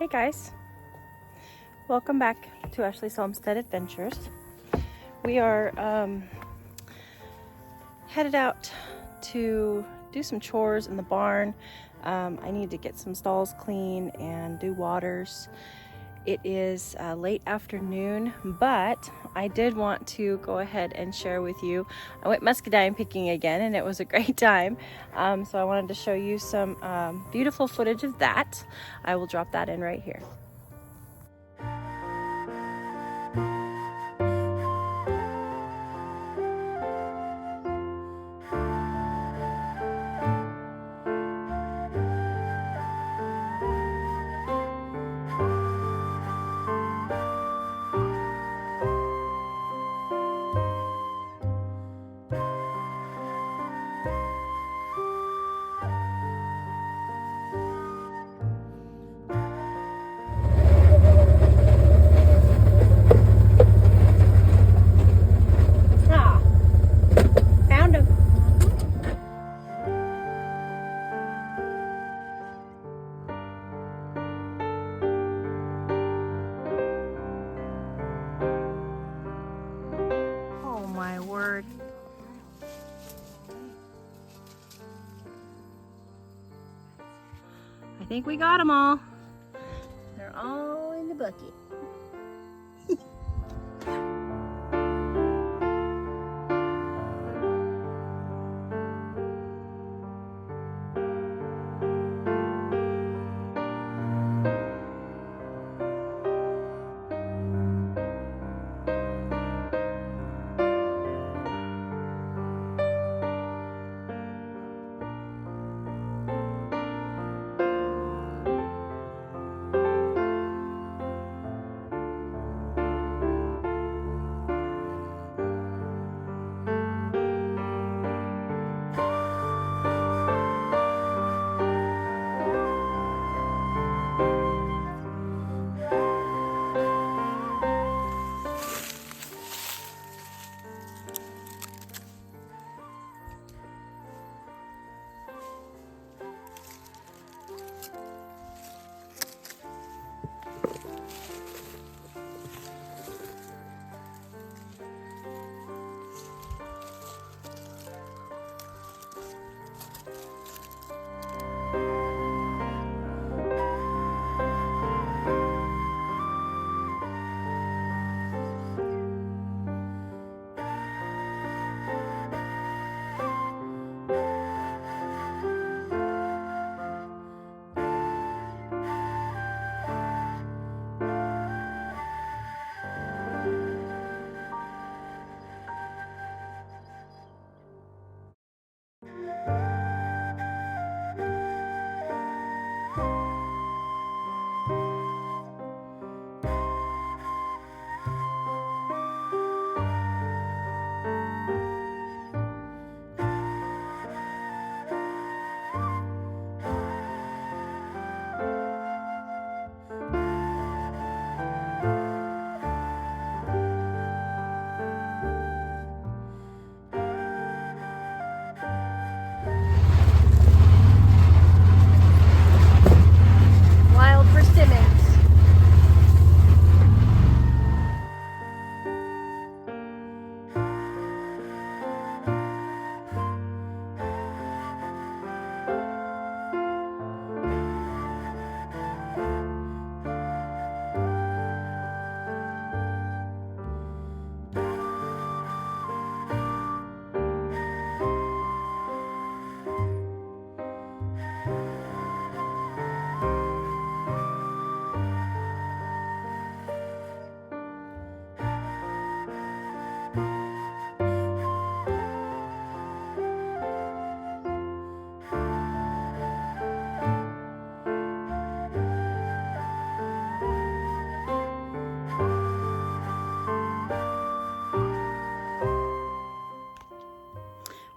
Hey guys, welcome back to Ashley's Homestead Adventures. We are headed out to do some chores in the barn. I need to get some stalls clean and do waters. It is late afternoon, but I did want to go ahead and share with you. I went muscadine picking again and it was a great time. So I wanted to show you some beautiful footage of that. I will drop that in right here. I think we got them all. They're all in the bucket.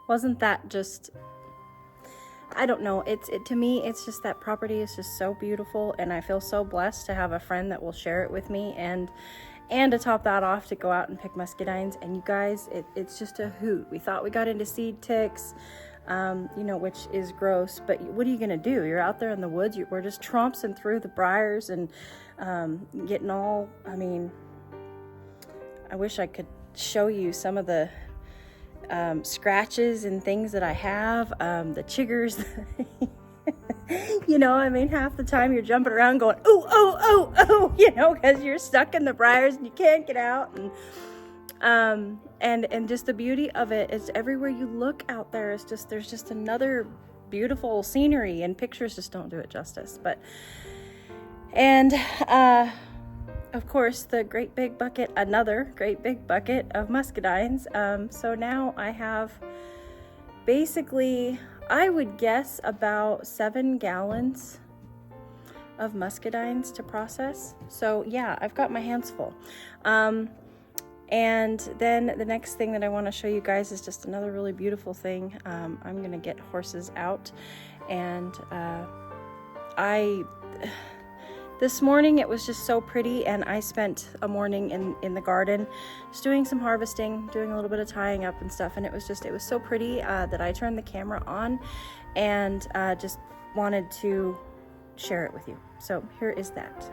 Wasn't that just, I don't know, to me it's just that property is just so beautiful, and I feel so blessed to have a friend that will share it with me, and to top that off, to go out and pick muscadines. And you guys, it's just a hoot. We thought we got into seed ticks. you know, which is gross, but what are you going to do? You're out there in the woods, we're just tromping through the briars and getting all, I mean, I wish I could show you some of the scratches and things that I have, the chiggers. You know, I mean, half the time you're jumping around going, oh, oh, oh, oh, you know, because you're stuck in the briars and you can't get out. And just the beauty of it is everywhere you look out there is just, there's just another beautiful scenery, and pictures just don't do it justice. But, and, of course, the great big bucket, another great big bucket of muscadines. So now I have basically, I would guess, about 7 gallons of muscadines to process. So yeah, I've got my hands full. And then the next thing that I want to show you guys is just another really beautiful thing. I'm going to get horses out, and this morning it was just so pretty, and I spent a morning in the garden just doing some harvesting, doing a little bit of tying up and stuff, and it was so pretty that I turned the camera on and just wanted to share it with you. So here is that.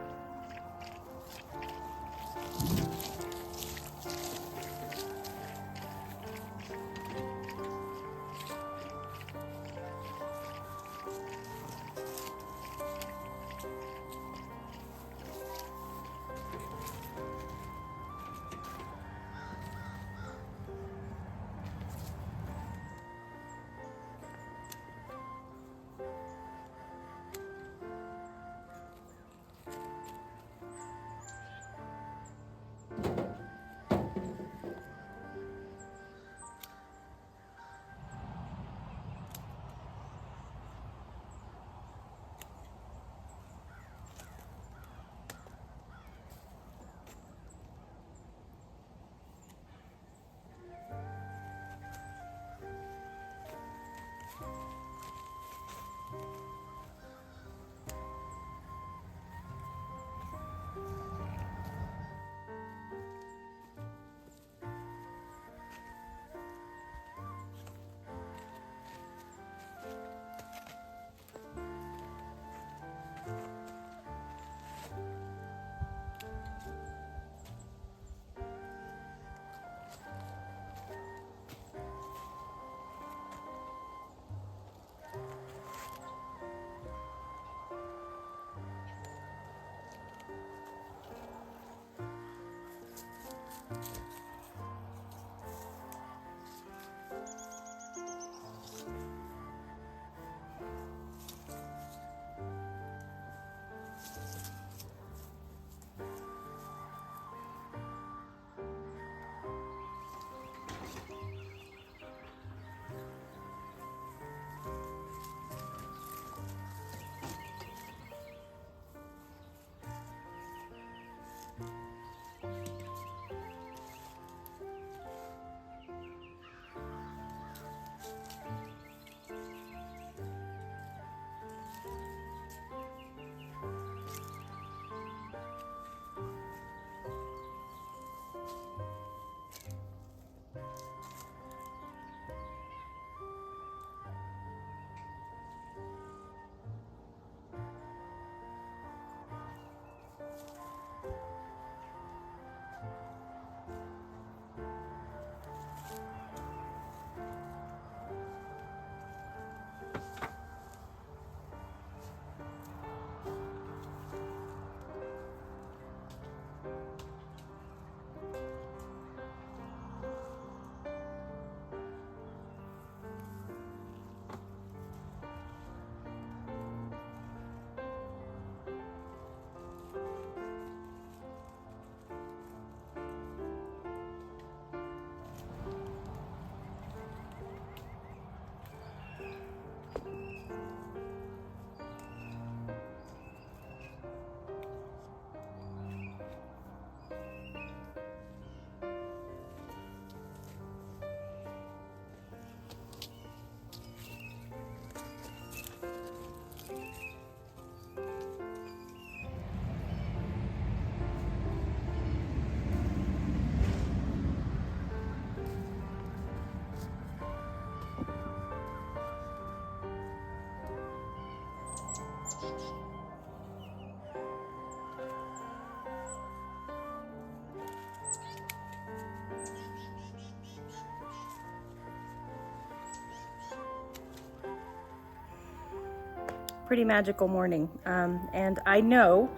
pretty magical morning. And I know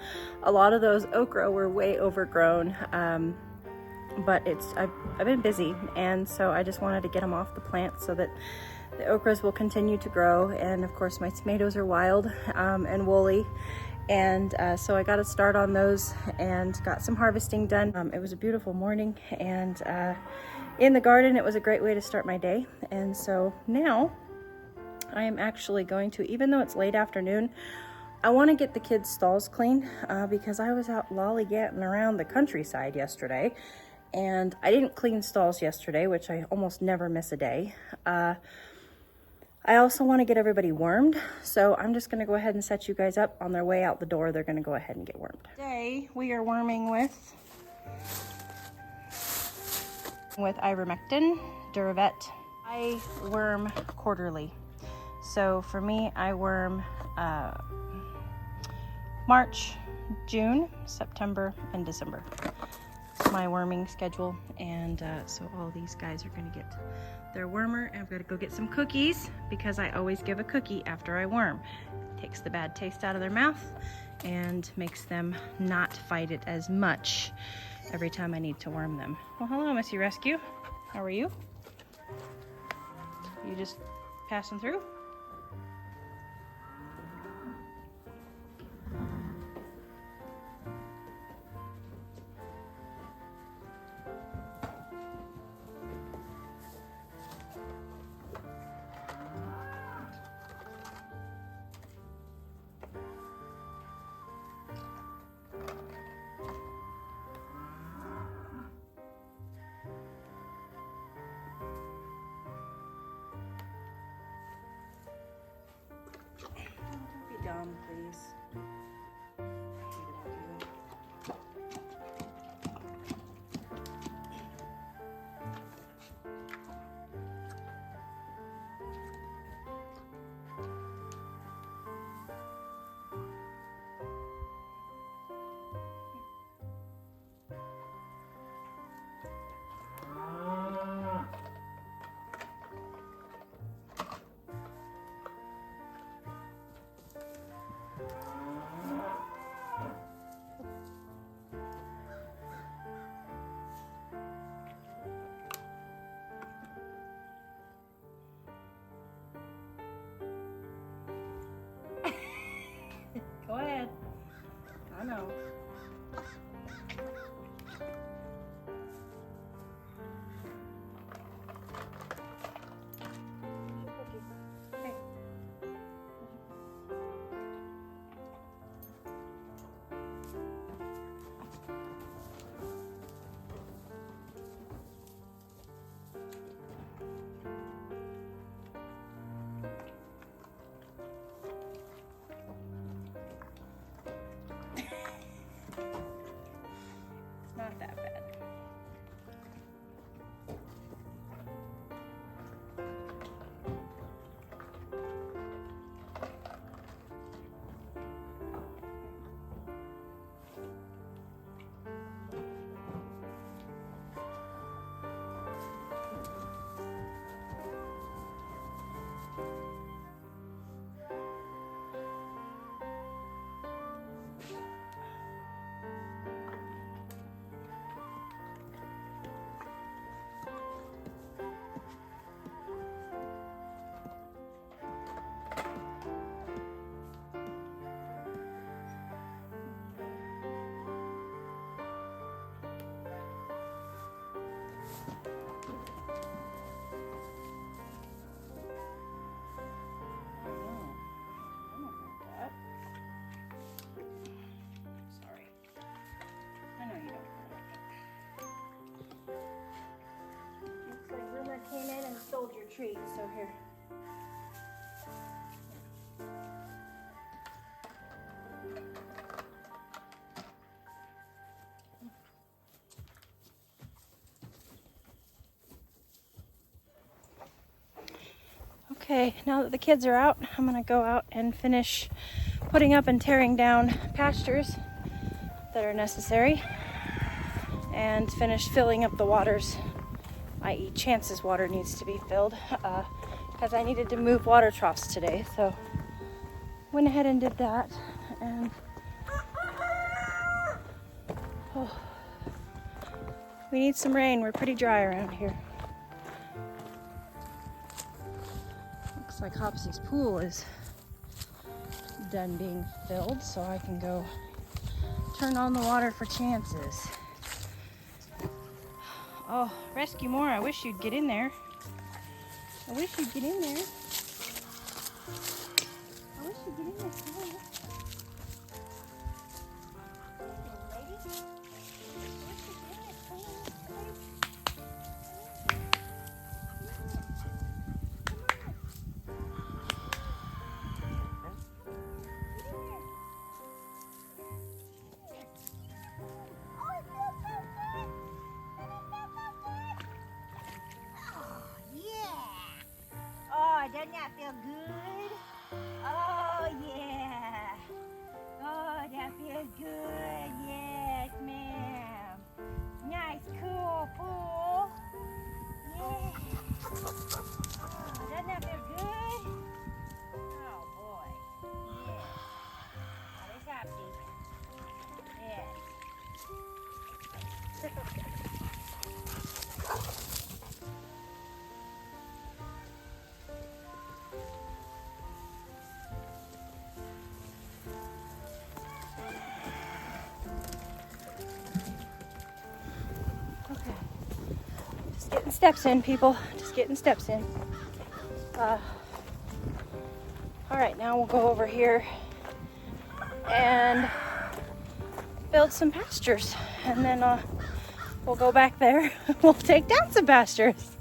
a lot of those okra were way overgrown, but I've been busy, and so I just wanted to get them off the plant so that the okras will continue to grow. And of course my tomatoes are wild and woolly, and so I got to start on those and got some harvesting done. It was a beautiful morning, and in the garden it was a great way to start my day. And so now I am actually going to, even though it's late afternoon, I want to get the kids' stalls clean because I was out lollygagging around the countryside yesterday, and I didn't clean stalls yesterday, which I almost never miss a day. I also want to get everybody wormed, so I'm just going to go ahead and set you guys up. On their way out the door, they're going to go ahead and get wormed. Today we are worming with ivermectin, Duravet. I worm quarterly, so for me I worm March, June, September, and December. It's my worming schedule, and so all these guys are going to get their wormer, and I've got to go get some cookies because I always give a cookie after I worm. It takes the bad taste out of their mouth and makes them not fight it as much every time I need to worm them. Well, hello, Missy Rescue. How are you? You just passing through? Dumb, please. Go ahead. I know. Hey. Not that bad. Came in and stole your treat, so here. Okay, now that the kids are out, I'm gonna go out and finish putting up and tearing down pastures that are necessary and finish filling up the waters, i.e. Chance's water needs to be filled because I needed to move water troughs today, so went ahead and did that, and we need some rain. We're pretty dry around here. Looks like Hopsy's pool is done being filled, so I can go turn on the water for chances. Oh, Rescue More, I wish you'd get in there. I wish you'd get in there. I wish you'd get in there. Come on. Doesn't that feel good? Oh, yeah. Oh, that feels good. Yes, ma'am. Nice, cool pool. Yeah. Oh, doesn't that feel good? Oh, boy. Yeah. Oh, this happy. Yes. Getting steps in, people. Just getting steps in. All right, now we'll go over here and build some pastures, and then we'll go back there. We'll take down some pastures.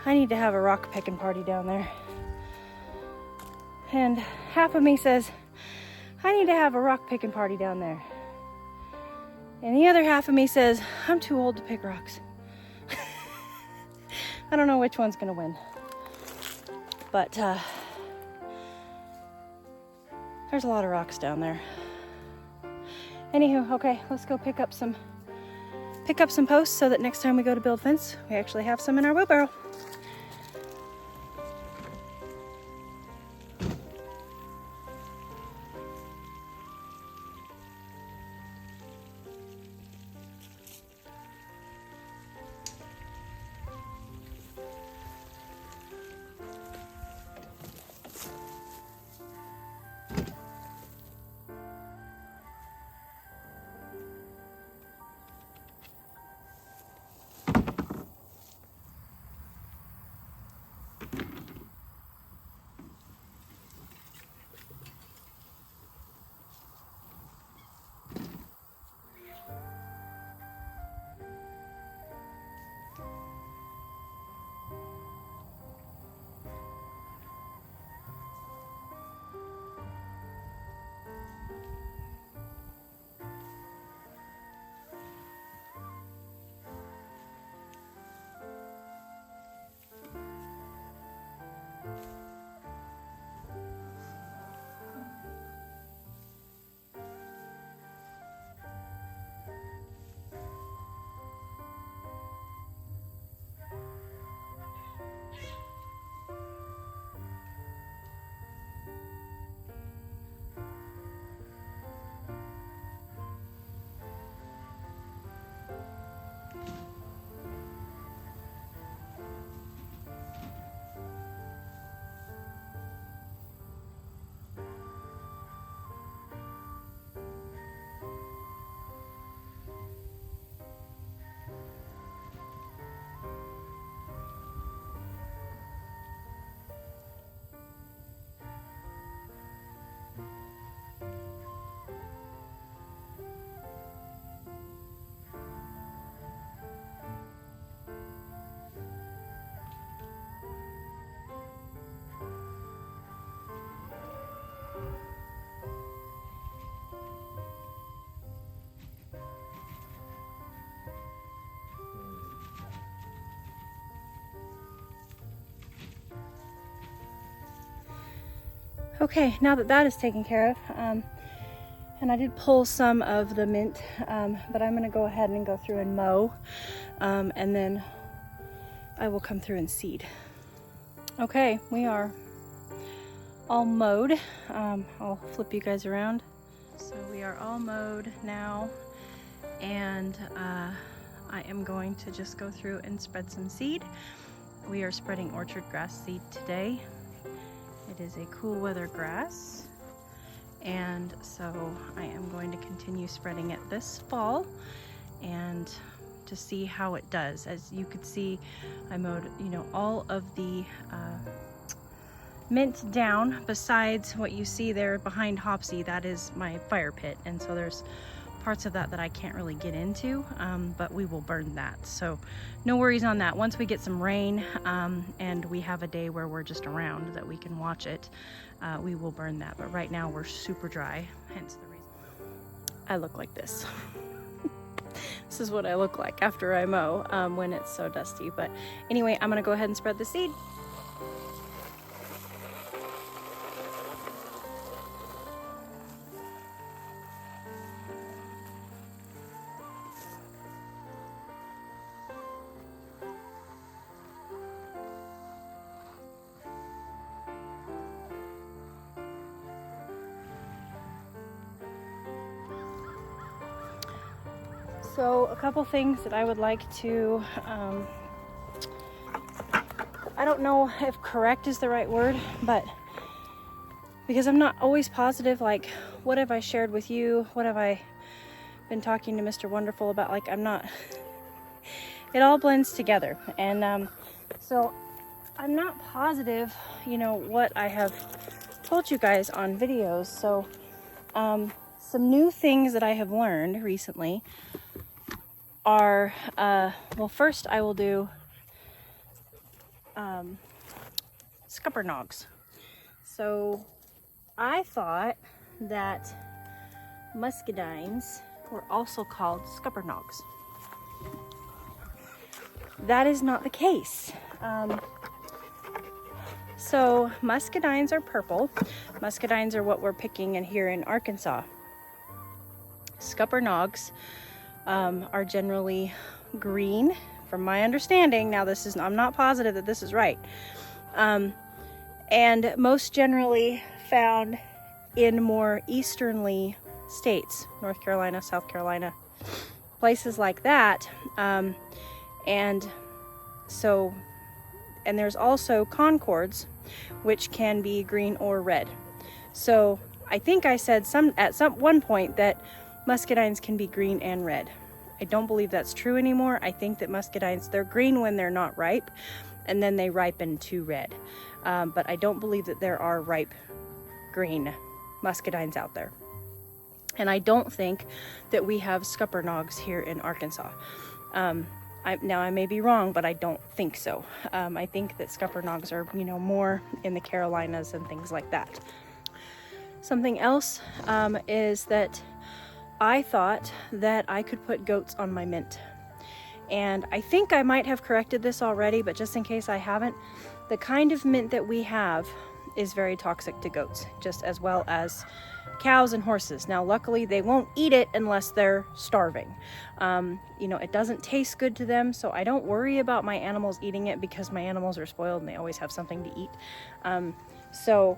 I need to have a rock picking party down there. And half of me says, I need to have a rock picking party down there. And the other half of me says, I'm too old to pick rocks. I don't know which one's gonna win. But there's a lot of rocks down there. Anywho, okay, let's go pick up some posts so that next time we go to build fence, we actually have some in our wheelbarrow. Okay, now that that is taken care of, and I did pull some of the mint, but I'm gonna go ahead and go through and mow, and then I will come through and seed. Okay, we are all mowed. I'll flip you guys around. So we are all mowed now, and I am going to just go through and spread some seed. We are spreading orchard grass seed today. It is a cool weather grass, and so I am going to continue spreading it this fall and to see how it does. As you could see, I mowed, you know, all of the mint down, besides what you see there behind Hopsy. That is my fire pit, and so there's parts of that that I can't really get into, but we will burn that, so no worries on that. Once we get some rain and we have a day where we're just around that we can watch it, we will burn that. But right now we're super dry, hence the reason I look like this. This is what I look like after I mow when it's so dusty. But anyway, I'm gonna go ahead and spread the seed. So a couple things that I would like to, I don't know if correct is the right word, but because I'm not always positive, like what have I shared with you? What have I been talking to Mr. Wonderful about? Like I'm not, it all blends together. And so I'm not positive, you know, what I have told you guys on videos. So some new things that I have learned recently are, well, first I will do scuppernogs. So I thought that muscadines were also called scuppernogs. That is not the case. So muscadines are purple. Muscadines are what we're picking in here in Arkansas. Scuppernogs are generally green, from my understanding. Now this is, I'm not positive that this is right. And most generally found in more easternly states, North Carolina, South Carolina, places like that. And there's also concords, which can be green or red. So I think I said at one point that muscadines can be green and red. I don't believe that's true anymore. I think that muscadines, they're green when they're not ripe, and then they ripen to red. But I don't believe that there are ripe green muscadines out there. And I don't think that we have scuppernogs here in Arkansas. Now I may be wrong, but I don't think so. I think that scuppernogs are, you know, more in the Carolinas and things like that. Something else is that I thought that I could put goats on my mint. And I think I might have corrected this already, but just in case I haven't, the kind of mint that we have is very toxic to goats, just as well as cows and horses. Now, luckily, they won't eat it unless they're starving. You know, it doesn't taste good to them, so I don't worry about my animals eating it because my animals are spoiled and they always have something to eat. So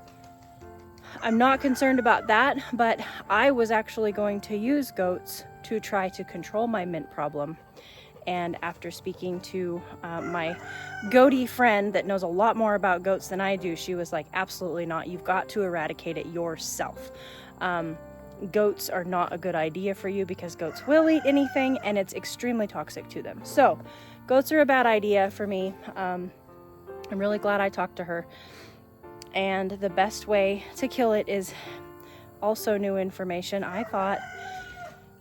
I'm not concerned about that, but I was actually going to use goats to try to control my mint problem. And after speaking to my goaty friend that knows a lot more about goats than I do, she was like, absolutely not. You've got to eradicate it yourself. Goats are not a good idea for you because goats will eat anything and it's extremely toxic to them. So goats are a bad idea for me. I'm really glad I talked to her. And the best way to kill it is also new information. I thought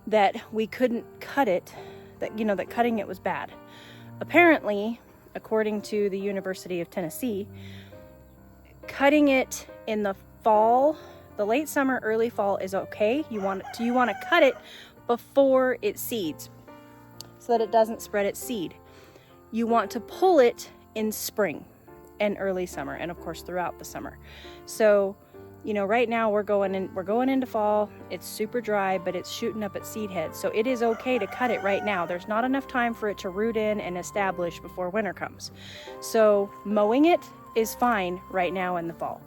that we couldn't cut it, that, you know, that cutting it was bad. Apparently, according to the University of Tennessee, cutting it in the fall, the late summer, early fall is okay. You want to cut it before it seeds so that it doesn't spread its seed. You want to pull it in spring and early summer, and of course throughout the summer. So you know, right now we're going into fall. It's super dry, but it's shooting up at seed heads. So it is okay to cut it right now. There's not enough time for it to root in and establish before winter comes. So mowing it is fine right now in the fall,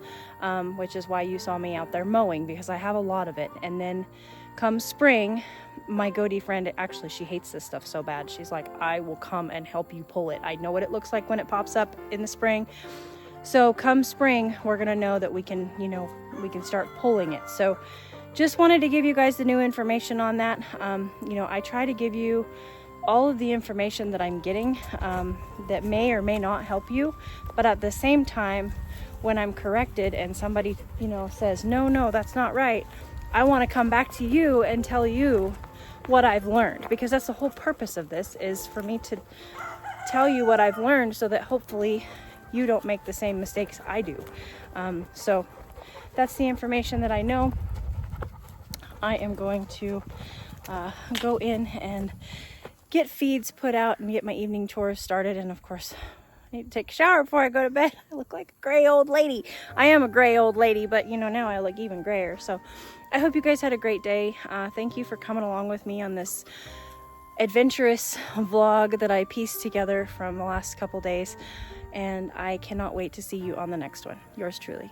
which is why you saw me out there mowing, because I have a lot of it. And then come spring, my goatee friend, actually she hates this stuff so bad. She's like, I will come and help you pull it. I know what it looks like when it pops up in the spring. So come spring, we're gonna know that we can, you know, we can start pulling it. So just wanted to give you guys the new information on that. You know, I try to give you all of the information that I'm getting that may or may not help you, but at the same time, when I'm corrected and somebody, you know, says, no, that's not right, I want to come back to you and tell you what I've learned, because that's the whole purpose of this, is for me to tell you what I've learned so that hopefully you don't make the same mistakes I do. So that's the information that I know. I am going to go in and get feeds put out and get my evening chores started. And of course, I need to take a shower before I go to bed. I look like a gray old lady. I am a gray old lady, but you know, now I look even grayer. So I hope you guys had a great day. Thank you for coming along with me on this adventurous vlog that I pieced together from the last couple days. And I cannot wait to see you on the next one. Yours truly.